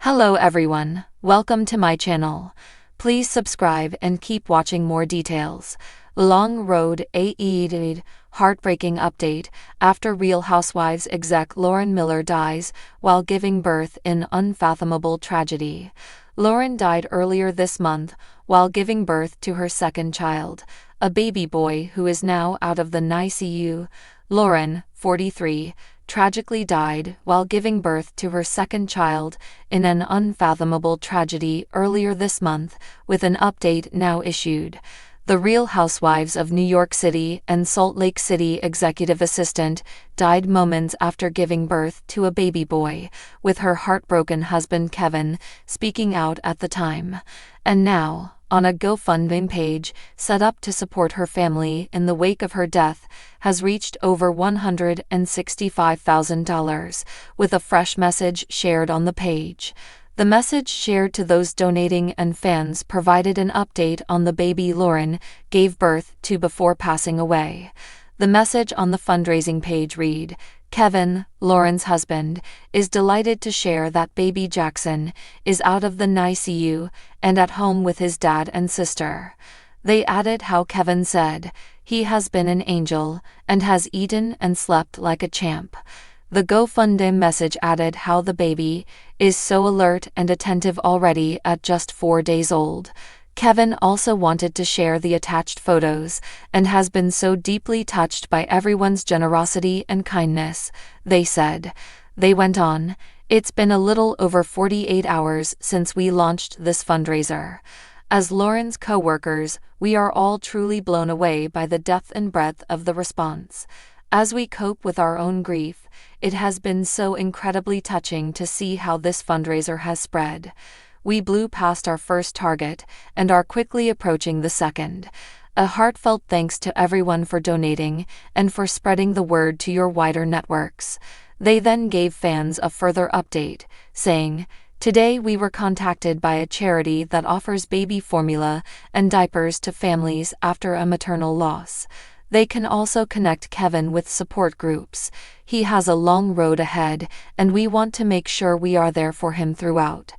Hello everyone, welcome to my channel. Please subscribe and keep watching more details. Long road ahead. Heartbreaking update after Real Housewives exec Lauren Miller dies while giving birth in unfathomable tragedy. Lauren died earlier this month while giving birth to her second child, a baby boy who is now out of the NICU. Lauren, 43, tragically died while giving birth to her second child in an unfathomable tragedy earlier this month, with an update now issued. The Real Housewives of New York City and Salt Lake City executive assistant died moments after giving birth to a baby boy, with her heartbroken husband Kevin speaking out at the time. And now, on a GoFundMe page set up to support her family in the wake of her death, has reached over $165,000, with a fresh message shared on the page. The message shared to those donating and fans provided an update on the baby Lauren gave birth to before passing away. The message on the fundraising page read, "Kevin, Lauren's husband, is delighted to share that baby Jackson is out of the NICU and at home with his dad and sister." They added how Kevin said, "He has been an angel and has eaten and slept like a champ." The GoFundMe message added how the baby is so alert and attentive already at just 4 days old. Kevin also wanted to share the attached photos and has been so deeply touched by everyone's generosity and kindness, they said. They went on, "It's been a little over 48 hours since we launched this fundraiser. As Lauren's co-workers, we are all truly blown away by the depth and breadth of the response. As we cope with our own grief, it has been so incredibly touching to see how this fundraiser has spread. We blew past our first target and are quickly approaching the second. A heartfelt thanks to everyone for donating and for spreading the word to your wider networks." They then gave fans a further update, saying, "Today we were contacted by a charity that offers baby formula and diapers to families after a maternal loss. They can also connect Kevin with support groups. He has a long road ahead, and we want to make sure we are there for him throughout.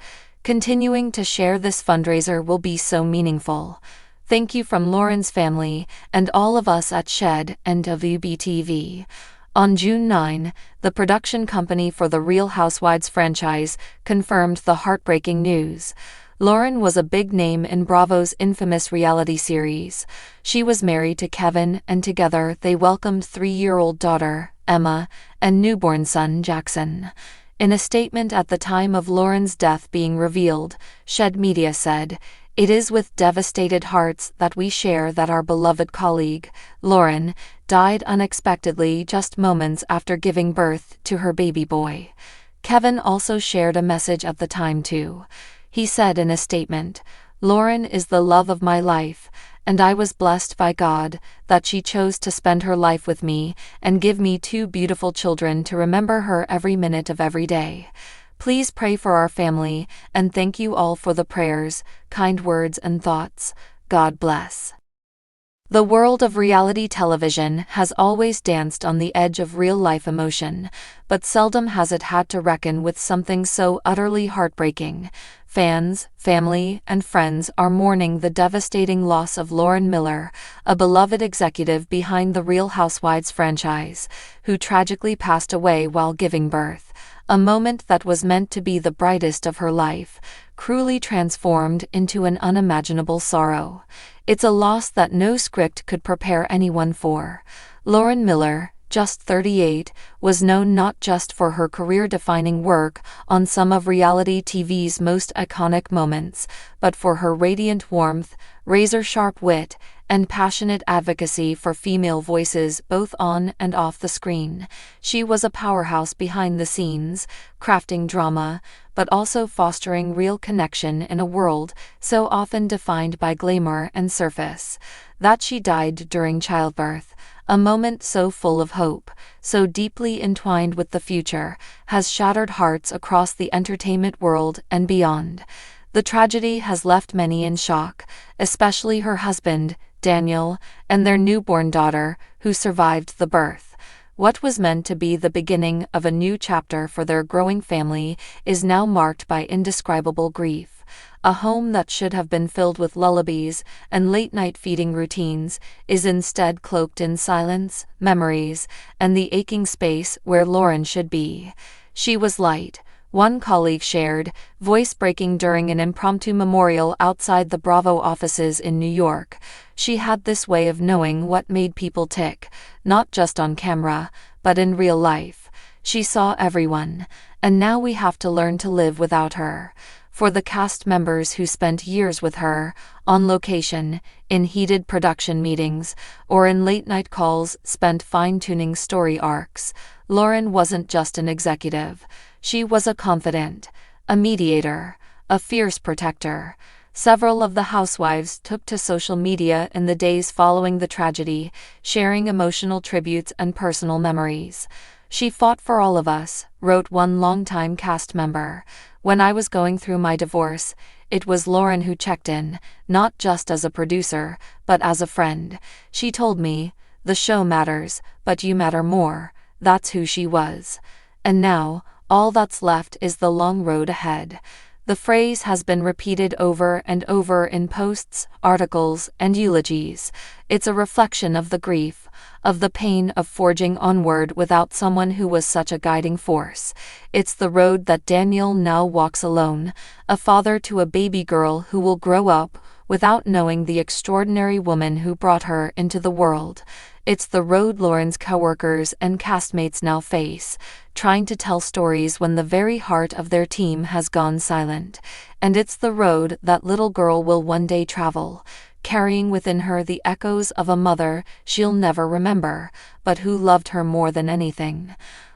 Continuing to share this fundraiser will be so meaningful. Thank you from Lauren's family and all of us at Shed and WBTV." On June 9, the production company for the Real Housewives franchise confirmed the heartbreaking news. Lauren was a big name in Bravo's infamous reality series. She was married to Kevin, and together they welcomed 3-year-old daughter, Emma, and newborn son, Jackson. In a statement at the time of Lauren's death being revealed, Shed Media said, "It is with devastated hearts that we share that our beloved colleague, Lauren, died unexpectedly just moments after giving birth to her baby boy." Kevin also shared a message at the time too. He said in a statement, "Lauren is the love of my life, and I was blessed by God that she chose to spend her life with me and give me 2 beautiful children to remember her every minute of every day. Please pray for our family, and thank you all for the prayers, kind words and thoughts. God bless." The world of reality television has always danced on the edge of real-life emotion, but seldom has it had to reckon with something so utterly heartbreaking. Fans, family, and friends are mourning the devastating loss of Lauren Miller, a beloved executive behind the Real Housewives franchise, who tragically passed away while giving birth. A moment that was meant to be the brightest of her life, cruelly transformed into an unimaginable sorrow. It's a loss that no script could prepare anyone for. Lauren Miller, just 38, was known not just for her career-defining work on some of reality TV's most iconic moments, but for her radiant warmth, razor-sharp wit, and passionate advocacy for female voices both on and off the screen. She was a powerhouse behind the scenes, crafting drama, but also fostering real connection in a world so often defined by glamour and surface. That she died during childbirth, a moment so full of hope, so deeply entwined with the future, has shattered hearts across the entertainment world and beyond. The tragedy has left many in shock, especially her husband, Daniel, and their newborn daughter, who survived the birth. What was meant to be the beginning of a new chapter for their growing family is now marked by indescribable grief. A home that should have been filled with lullabies and late-night feeding routines is instead cloaked in silence, memories, and the aching space where Lauren should be. She was light, one colleague shared, voice breaking during an impromptu memorial outside the Bravo offices in New York. She had this way of knowing what made people tick, not just on camera, but in real life. She saw everyone, and now we have to learn to live without her. For the cast members who spent years with her, on location, in heated production meetings, or in late-night calls spent fine-tuning story arcs, Lauren wasn't just an executive. She was a confidant, a mediator, a fierce protector. Several of the housewives took to social media in the days following the tragedy, sharing emotional tributes and personal memories. "She fought for all of us," wrote one longtime cast member. "When I was going through my divorce, it was Lauren who checked in, not just as a producer, but as a friend. She told me, 'The show matters, but you matter more.' That's who she was." And now, all that's left is the long road ahead. The phrase has been repeated over and over in posts, articles, and eulogies. It's a reflection of the grief, of the pain of forging onward without someone who was such a guiding force. It's the road that Daniel now walks alone, a father to a baby girl who will grow up without knowing the extraordinary woman who brought her into the world. It's the road Lauren's coworkers and castmates now face, trying to tell stories when the very heart of their team has gone silent. And it's the road that little girl will one day travel, carrying within her the echoes of a mother she'll never remember, but who loved her more than anything.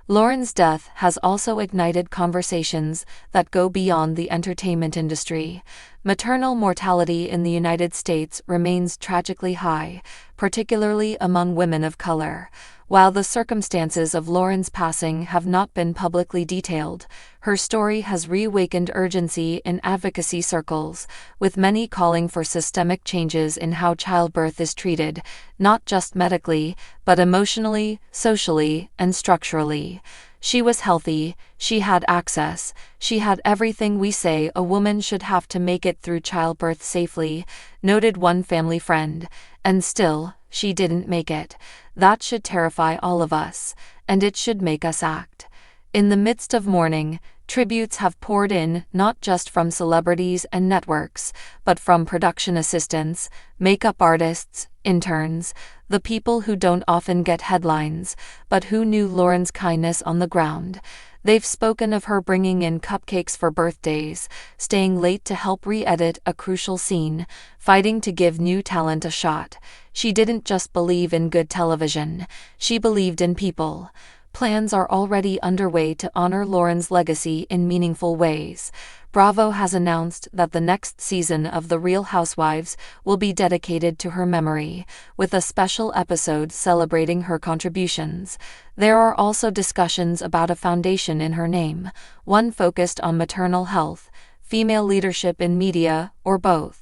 Lauren's death has also ignited conversations that go beyond the entertainment industry. Maternal mortality in the United States remains tragically high, particularly among women of color. While the circumstances of Lauren's passing have not been publicly detailed, her story has reawakened urgency in advocacy circles, with many calling for systemic changes in how childbirth is treated, not just medically, but emotionally, socially, and structurally. "She was healthy, she had access, she had everything we say a woman should have to make it through childbirth safely," noted one family friend, "and still, she didn't make it." That should terrify all of us, and it should make us act. In the midst of mourning, tributes have poured in not just from celebrities and networks, but from production assistants, makeup artists, interns, the people who don't often get headlines, but who knew Lauren's kindness on the ground. They've spoken of her bringing in cupcakes for birthdays, staying late to help re-edit a crucial scene, fighting to give new talent a shot. She didn't just believe in good television, she believed in people. Plans are already underway to honor Lauren's legacy in meaningful ways. Bravo has announced that the next season of The Real Housewives will be dedicated to her memory, with a special episode celebrating her contributions. There are also discussions about a foundation in her name, one focused on maternal health, female leadership in media, or both.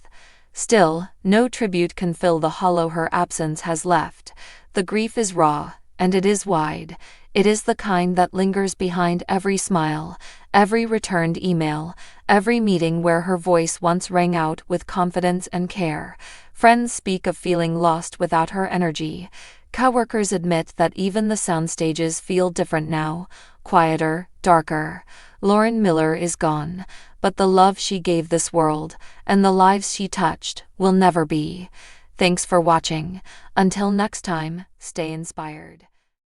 Still, no tribute can fill the hollow her absence has left. The grief is raw, and it is wide. It is the kind that lingers behind every smile, every returned email, every meeting where her voice once rang out with confidence and care. Friends speak of feeling lost without her energy. Coworkers admit that even the sound stages feel different now, quieter, darker. Lauren Miller is gone, but the love she gave this world, and the lives she touched, will never be. Thanks for watching. Until next time, stay inspired.